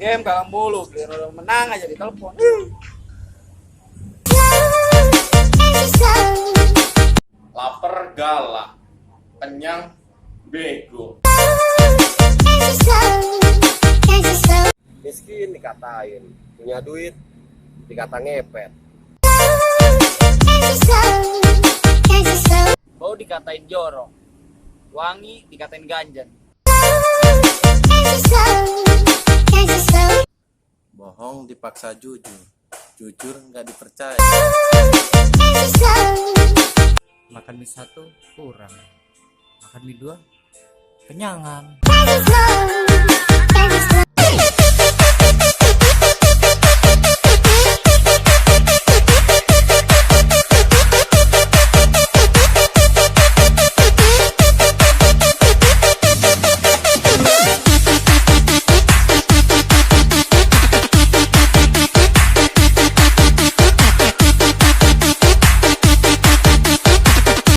game kalah mulu, kira udah menang aja di telepon. Laper galak, kenyang bego. Miskin dikatain, punya duit dikata ngepet. Bau dikatain jorok, wangi dikatain ganjan. Bohong dipaksa jujur, jujur nggak dipercaya. Makan mie 1 kurang, makan mie 2 kenyangan.